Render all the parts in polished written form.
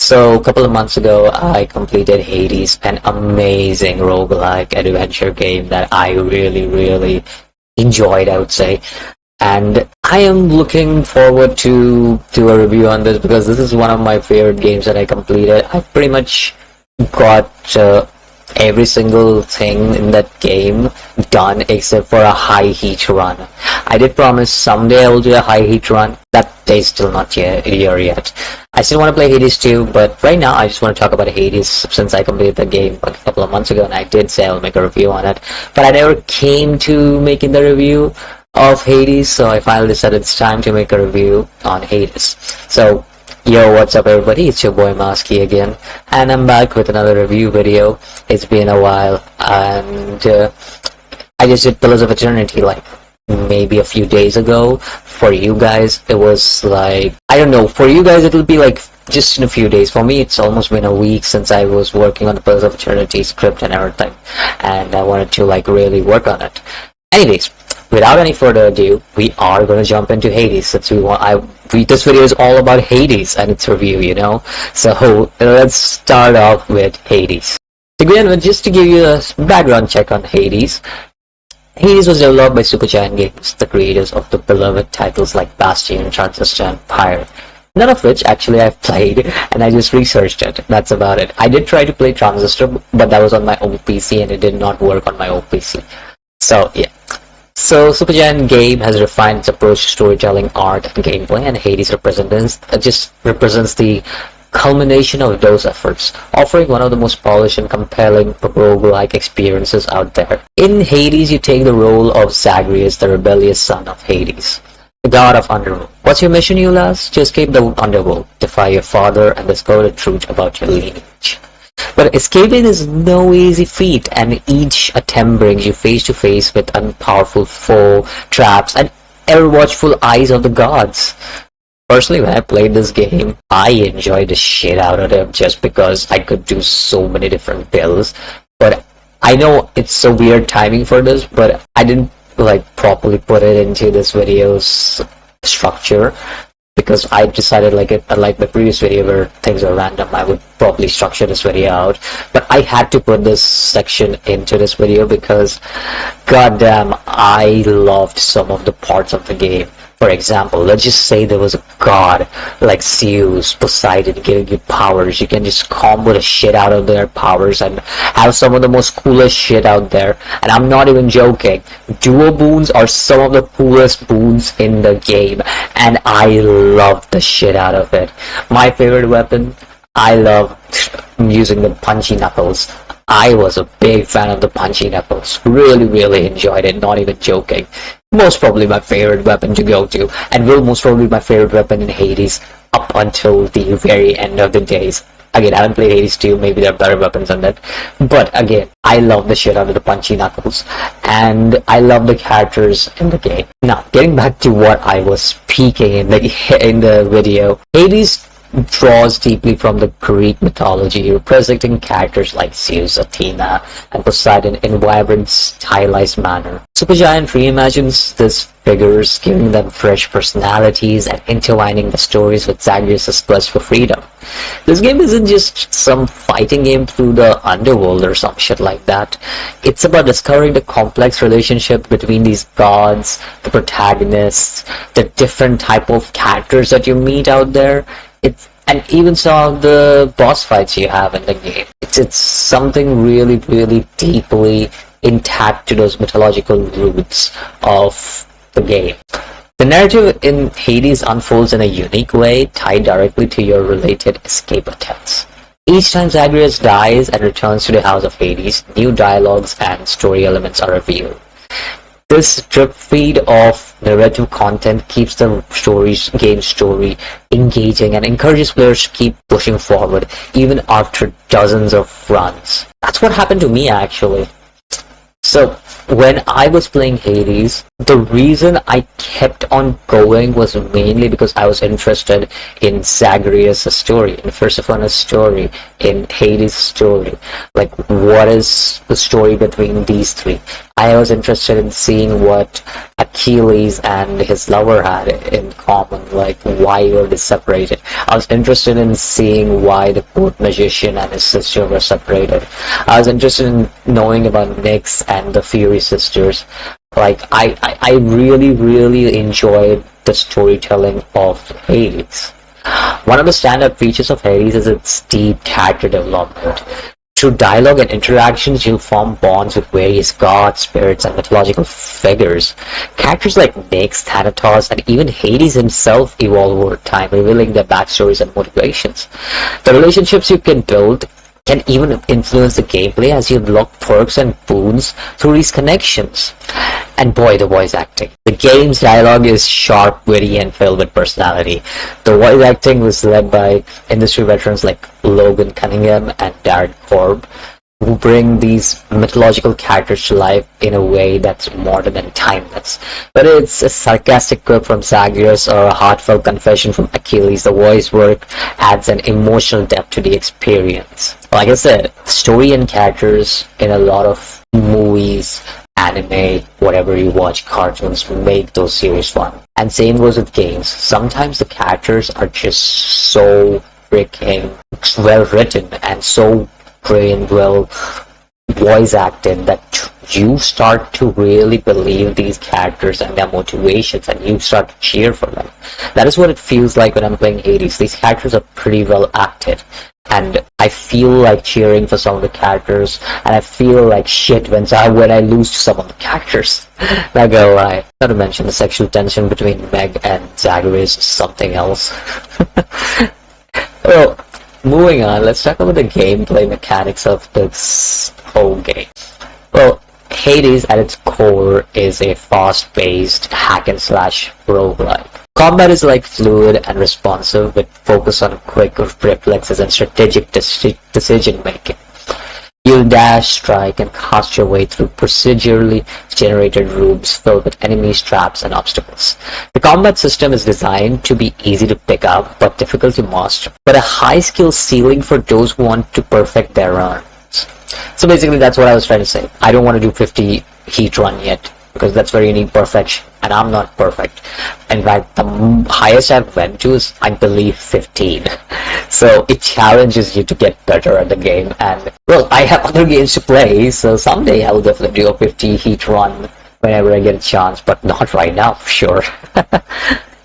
So a couple of months ago, I completed Hades, an amazing roguelike adventure game that I really, really enjoyed, I would say. And I am looking forward to do a review on this because this is one of my favorite games that I completed. I pretty much got every single thing in that game done except for a high heat run. I did promise someday I will do a high heat run. That day's still not here yet. I still want to play Hades 2, but right now I just want to talk about Hades since I completed the game a couple of months ago, and I did say I'll make a review on it. But I never came to making the review of Hades, so I finally decided it's time to make a review on Hades. So, yo, what's up everybody, it's your boy Masky again, and I'm back with another review video. It's been a while, and I just did Pillars of Eternity like maybe a few days ago. For you guys, it was like, I don't know, for you guys it'll be like just in a few days. For me, it's almost been a week since I was working on the Pillars of Eternity script and everything, and I wanted to like really work on it. Anyways, without any further ado, we are going to jump into Hades since this video is all about Hades and its review, you know. So let's start off with Hades. To begin with, just to give you a background check on Hades. Hades was developed by Supergiant Games, the creators of the beloved titles like Bastion, Transistor, and Pyre. None of which actually I've played, and I just researched it. That's about it. I did try to play Transistor, but that was on my old PC and it did not work on my old PC. So yeah. So Supergiant Game has refined its approach to storytelling, art, and gameplay, and Hades represents the culmination of those efforts, offering one of the most polished and compelling roguelike experiences out there. In Hades, you take the role of Zagreus, the rebellious son of Hades, the god of Underworld. What's your mission, you lads? To escape the Underworld, defy your father, and discover the truth about your lineage. But escaping is no easy feat, and each attempt brings you face to face with unpowerful foe, traps, and ever-watchful eyes of the gods. Personally, when I played this game, I enjoyed the shit out of it just because I could do so many different builds. But I know it's so weird timing for this, but I didn't like properly put it into this video's structure. Because I decided like the previous video where things are random, I would probably structure this video out. But I had to put this section into this video because, goddamn, I loved some of the parts of the game. For example, let's just say there was a god like Zeus, Poseidon giving you powers. You can just combo the shit out of their powers and have some of the most coolest shit out there. And I'm not even joking. Duo boons are some of the coolest boons in the game, and I love the shit out of it. My favorite weapon, I love using the punchy knuckles. I was a big fan of the punchy knuckles. Really, really enjoyed it, not even joking. Most probably my favorite weapon to go to, and will most probably be my favorite weapon in Hades up until the very end of the days. Again, I haven't played Hades 2, maybe there are better weapons than that. But again, I love the shit out of the punchy knuckles, and I love the characters in the game. Now, getting back to what I was speaking in the video, Hades draws deeply from the Greek mythology, representing characters like Zeus, Athena, and Poseidon in vibrant, stylized manner. Supergiant reimagines these figures, giving them fresh personalities and intertwining the stories with Zagreus' quest for freedom. This game isn't just some fighting game through the Underworld or some shit like that. It's about discovering the complex relationship between these gods, the protagonists, the different type of characters that you meet out there. And even some of the boss fights you have in the game. It's something really, really deeply intact to those mythological roots of the game. The narrative in Hades unfolds in a unique way, tied directly to your related escape attempts. Each time Zagreus dies and returns to the House of Hades, new dialogues and story elements are revealed. This drip feed of narrative content keeps the game story engaging and encourages players to keep pushing forward even after dozens of runs. That's what happened to me actually. So when I was playing Hades, the reason I kept on going was mainly because I was interested in Zagreus' story, in Persephone's story, in Hades' story. Like, what is the story between these three? I was interested in seeing what Achilles and his lover had in common, like why were they separated. I was interested in seeing why the court magician and his sister were separated. I was interested in knowing about Nyx and the Fury sisters. Like, I really, really enjoyed the storytelling of Hades. One of the standout features of Hades is its deep character development. Through dialogue and interactions, you'll form bonds with various gods, spirits, and mythological figures. Characters like Nyx, Thanatos, and even Hades himself evolve over time, revealing their backstories and motivations. The relationships you can build can even influence the gameplay as you unlock perks and boons through these connections. And boy, the voice acting. The game's dialogue is sharp, witty, and filled with personality. The voice acting was led by industry veterans like Logan Cunningham and Darren Korb, who bring these mythological characters to life in a way that's modern and timeless. Whether it's a sarcastic quip from Zagreus or a heartfelt confession from Achilles, the voice work adds an emotional depth to the experience. Like I said, story and characters in a lot of movies, anime, whatever you watch, cartoons, make those series fun. And same goes with games. Sometimes the characters are just so freaking well written and so trained, well voice acted that you start to really believe these characters and their motivations, and you start to cheer for them. That is what it feels like when I'm playing Hades. These characters are pretty well acted, and I feel like cheering for some of the characters, and I feel like shit when I lose to some of the characters. Not gonna lie. Not to mention the sexual tension between Meg and Zagreus is something else. Well, moving on, let's talk about the gameplay mechanics of this whole game. Well, Hades at its core is a fast-paced hack-and-slash roguelike. Combat is like fluid and responsive with focus on quick reflexes and strategic decision-making. You'll dash, strike, and cast your way through procedurally generated rooms filled with enemies, traps, and obstacles. The combat system is designed to be easy to pick up but difficult to master, but a high skill ceiling for those who want to perfect their runs. So basically that's what I was trying to say. I don't want to do 50 heat run yet, because that's where you need perfection, and I'm not perfect. In fact, the highest I've went to is, I believe, 15. So it challenges you to get better at the game, and well, I have other games to play, so someday I'll definitely do a 50 heat run whenever I get a chance, but not right now, for sure.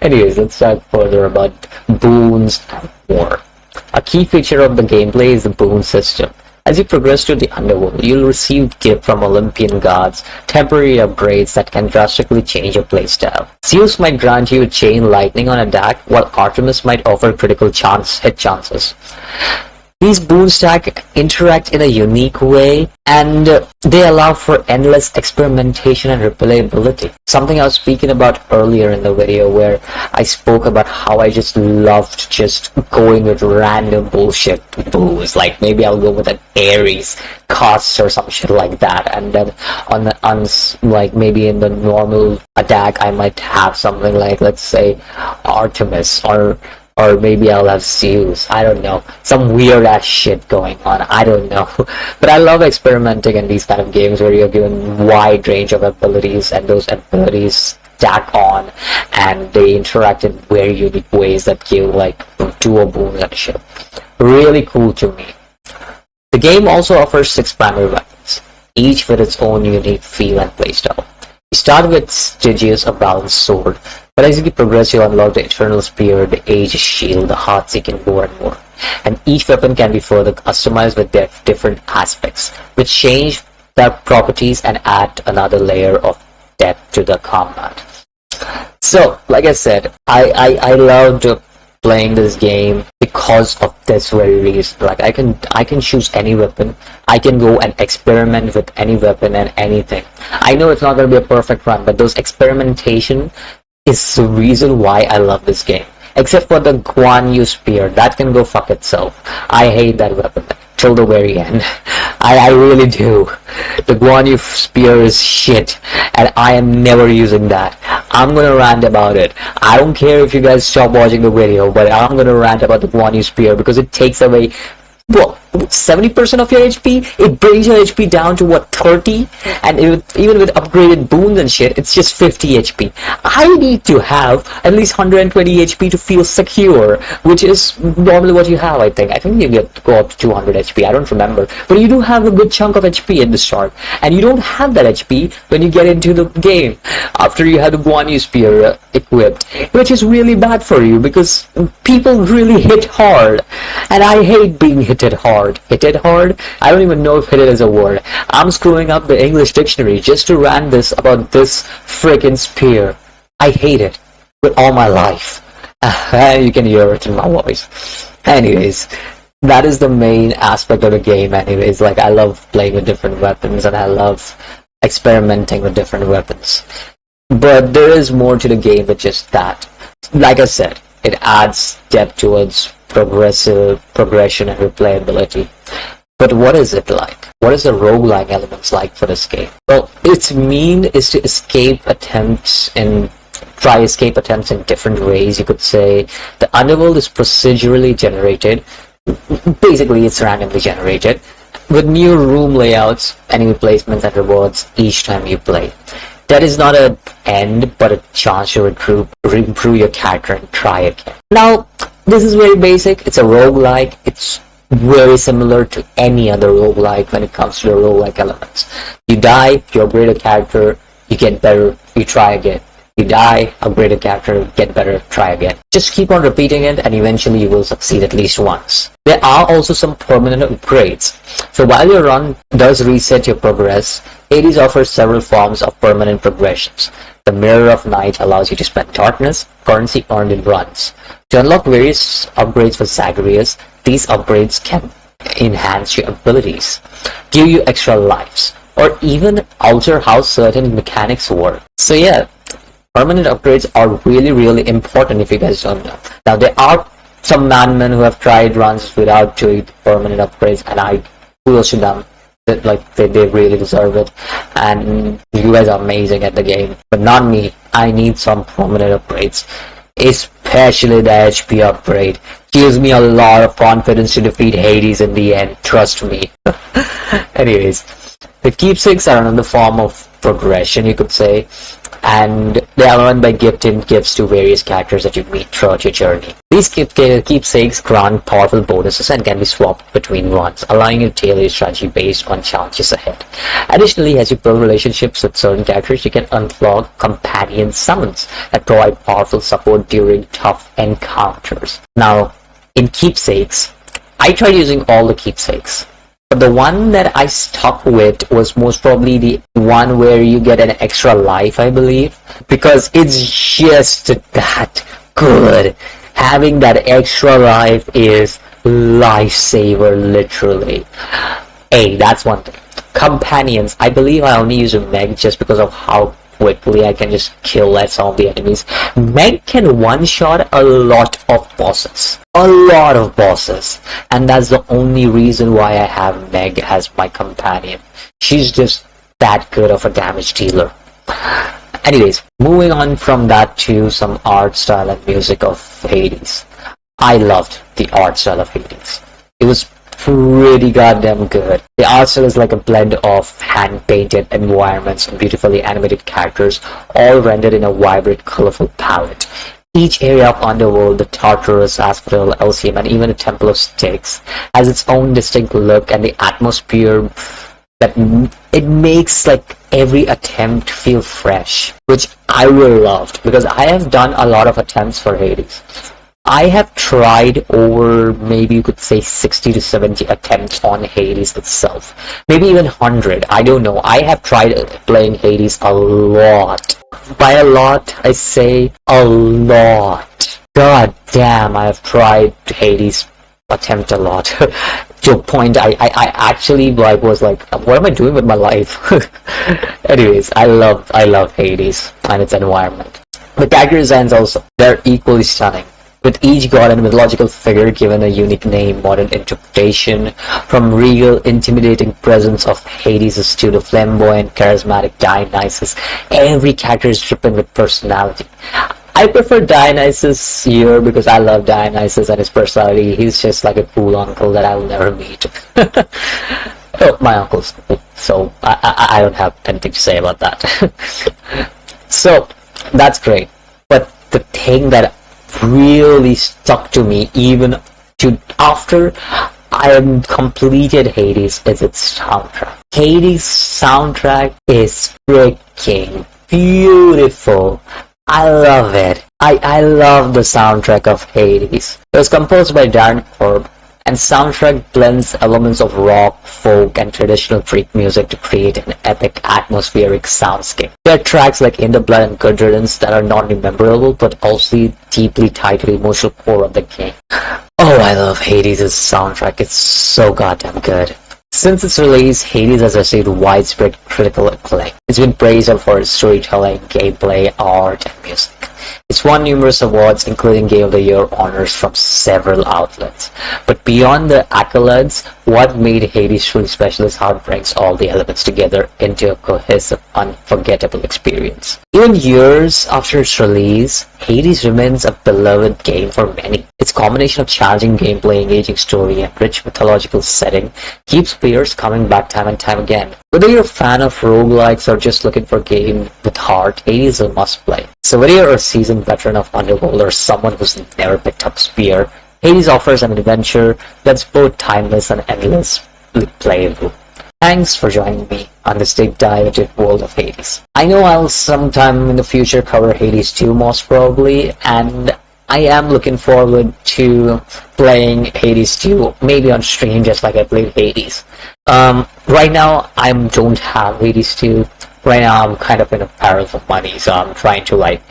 Anyways, let's talk further about boons and more. A key feature of the gameplay is the boon system. As you progress to the Underworld, you'll receive gifts from Olympian gods, temporary upgrades that can drastically change your playstyle. Zeus might grant you chain lightning on a deck, while Artemis might offer critical hit chances. These boon stack interact in a unique way, and they allow for endless experimentation and replayability. Something I was speaking about earlier in the video, where I spoke about how I just loved just going with random bullshit boons. Like maybe I'll go with an Ares cost or some shit like that, and then like maybe in the normal attack I might have something like, let's say, Artemis, or maybe I'll have Zeus. I don't know. Some weird ass shit going on. I don't know. But I love experimenting in these kind of games where you're given wide range of abilities, and those abilities stack on and they interact in very unique ways that give like duo boons and shit. Really cool to me. The game also offers 6 primary weapons, each with its own unique feel and playstyle. You start with Stygius, a balanced sword, but as you progress you unlock the Eternal Spear, the Aegis Shield, the Heart-Seeking Bow, and more. And each weapon can be further customized with their different aspects, which change their properties and add another layer of depth to the combat. So, like I said, I loved playing this game because of this very reason. Like I can choose any weapon. I can go and experiment with any weapon and anything. I know it's not going to be a perfect run, but those experimentation is the reason why I love this game. Except for the Guan Yu Spear, that can go fuck itself. I hate that weapon till the very end. I really do. The Guan Yu Spear is shit, and I am never using that. I'm gonna rant about it. I don't care if you guys stop watching the video, but I'm gonna rant about the Guan Yu Spear because it takes away, well, 70% of your HP, it brings your HP down to what, 30? And even with upgraded boons and shit, it's just 50 HP. I need to have at least 120 HP to feel secure, which is normally what you have, I think. I think you get to go up to 200 HP, I don't remember. But you do have a good chunk of HP at the start. And you don't have that HP when you get into the game, after you have the Guan Yu Spear equipped, which is really bad for you, because people really hit hard. And I hate being hitted hard. Hitted hard? I don't even know if hitted is a word. I'm screwing up the English dictionary just to rant this about this freaking spear. I hate it with all my life. You can hear it in my voice. Anyways, that is the main aspect of the game anyways. Like, I love playing with different weapons, and I love experimenting with different weapons. But there is more to the game than just that. Like I said, it adds depth towards progression and replayability. But what is it like? What is the roguelike elements like for this game? Well, its mean is to try escape attempts in different ways, you could say. The Underworld is procedurally generated. Basically, it's randomly generated, with new room layouts, enemy placements, and rewards each time you play. That is not an end, but a chance to improve your character and try again. Now, this is very basic. It's a roguelike. It's very similar to any other roguelike when it comes to the roguelike elements. You die, you upgrade a character, you get better, you try again. You die, upgrade a character, get better, try again. Just keep on repeating it, and eventually you will succeed at least once. There are also some permanent upgrades. So while your run does reset your progress, Hades offers several forms of permanent progressions. The Mirror of Night allows you to spend darkness, currency earned in runs. To unlock various upgrades for Zagreus, these upgrades can enhance your abilities, give you extra lives, or even alter how certain mechanics work. So yeah, permanent upgrades are really, really important if you guys don't know. Now, there are some madmen who have tried runs without doing permanent upgrades, and kudos to them. Like, they really deserve it, and you guys are amazing at the game. But not me. I need some permanent upgrades, especially the HP upgrade. Gives me a lot of confidence to defeat Hades in the end, trust me. Anyways, the keepsakes are another form of progression, you could say, and they are earned by gifting gifts to various characters that you meet throughout your journey. These keepsakes grant powerful bonuses and can be swapped between runs, allowing you to tailor your strategy based on challenges ahead. Additionally, as you build relationships with certain characters, you can unlock companion summons that provide powerful support during tough encounters. Now, in keepsakes, I tried using all the keepsakes. But the one that I stuck with was most probably the one where you get an extra life, I believe. Because it's just that good. Having that extra life is lifesaver, literally. Hey, that's one thing. Companions. I believe I only use a Meg just because of how quickly I can just kill some of the enemies. Meg can one-shot a lot of bosses. A lot of bosses. And that's the only reason why I have Meg as my companion. She's just that good of a damage dealer. Anyways, moving on from that to some art style and music of Hades. I loved the art style of Hades. It was pretty goddamn good. The art style is like a blend of hand-painted environments and beautifully animated characters, all rendered in a vibrant, colorful palette. Each area of Underworld, the Tartarus, Asphodel, Elysium, and even the Temple of Styx, has its own distinct look, and the atmosphere that it makes like every attempt feel fresh, which I really loved, because I have done a lot of attempts for Hades. I have tried over, maybe you could say 60 to 70 attempts on Hades itself. Maybe even 100, I don't know. I have tried playing Hades a lot. By a lot, I say a lot. God damn, I have tried Hades attempt a lot. To a point I actually was like, what am I doing with my life? Anyways, I love Hades and its environment. The character designs also, they're equally stunning, with each god and mythological figure given a unique name, modern interpretation, from regal, intimidating presence of Hades to the flamboyant, charismatic Dionysus. Every character is dripping with personality. I prefer Dionysus here because I love Dionysus and his personality. He's just like a cool uncle that I will never meet. Oh, my uncle's cool, so I don't have anything to say about that. So that's great. But the thing that really stuck to me even to after I have completed Hades is its soundtrack. Hades soundtrack is freaking beautiful. I love it. I love the soundtrack of Hades. It was composed by Darren Korb, and soundtrack blends elements of rock, folk, and traditional Greek music to create an epic atmospheric soundscape. There are tracks like In the Blood and Good Riddance that are not only memorable but also deeply tied to the emotional core of the game. Oh, I love Hades' soundtrack. It's so goddamn good. Since its release, Hades has received widespread critical acclaim. It's been praised for its storytelling, gameplay, art, and music. It's won numerous awards, including Game of the Year honors from several outlets. But beyond the accolades, what made Hades truly special is how it brings all the elements together into a cohesive, unforgettable experience. Even years after its release, Hades remains a beloved game for many. Its combination of challenging gameplay, engaging story, and rich mythological setting keeps players coming back time and time again. Whether you're a fan of roguelikes or just looking for a game with heart, Hades is a must-play. So whether you're a seasoned veteran of Underworld or someone who's never picked up Spear, Hades offers an adventure that's both timeless and endlessly playable. Thanks for joining me on this deep dive into the world of Hades. I know I'll sometime in the future cover Hades 2 most probably, and I am looking forward to playing Hades 2, maybe on stream just like I played Hades. Right now, I don't have Hades 2. Right now, I'm kind of in a peril of money, so I'm trying to like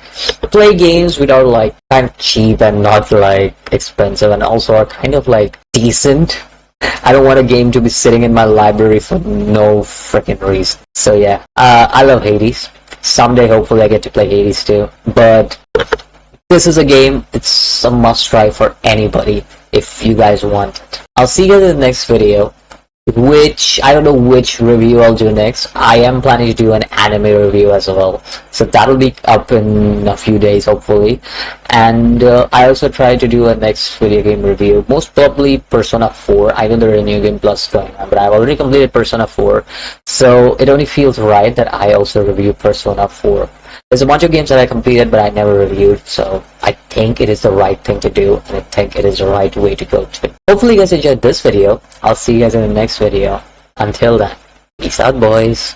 play games without like kind of cheap and not like expensive, and also are kind of like decent. I don't want a game to be sitting in my library for no freaking reason. So yeah, I love Hades. Someday, hopefully, I get to play Hades too. But this is a game, it's a must-try for anybody if you guys want it. I'll see you guys in the next video, which, I don't know which review I'll do next. I am planning to do an anime review as well, so that'll be up in a few days hopefully. And I also try to do a next video game review, most probably Persona 4. I know there is a New Game Plus going on, but I've already completed Persona 4, so it only feels right that I also review Persona 4. There's a bunch of games that I completed but I never reviewed, so I think it is the right thing to do, and I think it is the right way to go to. Hopefully you guys enjoyed this video. I'll see you guys in the next video. Until then, peace out, boys.